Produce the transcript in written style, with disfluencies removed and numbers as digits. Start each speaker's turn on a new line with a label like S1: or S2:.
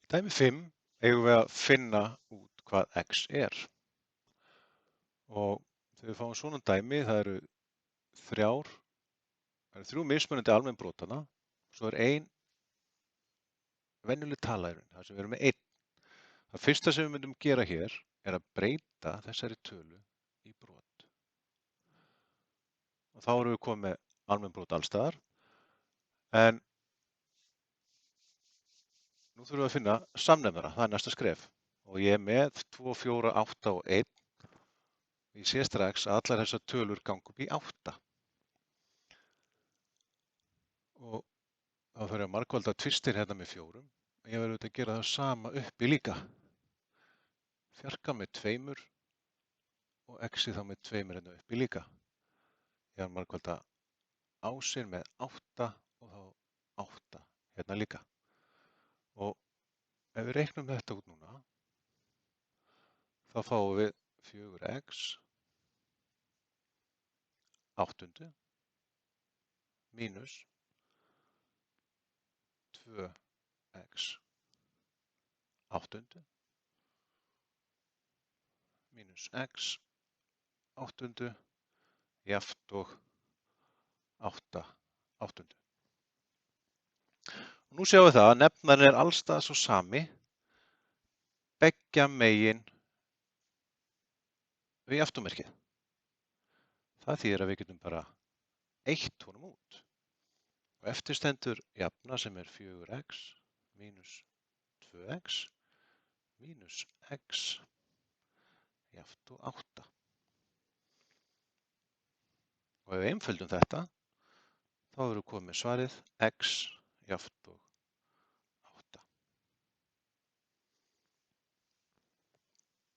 S1: Dæmi 5 eigum við að finna út hvað x er. Og þegar við fáum svona dæmi, það eru þrjú mismunandi almenn brotana, svo er ein venjuleg tala í raun, þar sem við erum með 1. Það fyrsta sem við myndum gera hér er að breyta þessari tölu í brot. Og þá erum við komið með almenn brot alls staðar. En nú þurfum við að finna samnefnara, það er næsta skref. Og ég er með 2, 4, 8 og 1. Ég sé strax að allar þessar tölur ganga upp í 8. Og þá fyrir að margfalda tvistin hérna með 4. Ég verður auðvitað að gera það sama uppi líka. Fjarka með 2 og x þá með 2 hérna uppi líka. Ég har margfalda ásinn með 8 og þá 8 hérna líka. Og ef við reiknum þetta út núna, þá fáum við 4x 8 mínus 2x 8 mínus x 8 jafnt og 8 8. Og nú sjáum við það að nefnarinn er allstaðar svo sami beggja megin við jafntómerkið. Það þýðir að við getum bara eytt honum út. Og eftir stendur jafna sem er 4x mínus 2x mínus x jafnt og 8. Og ef við einföldum þetta, þá erum við komið með svarið x jafnt og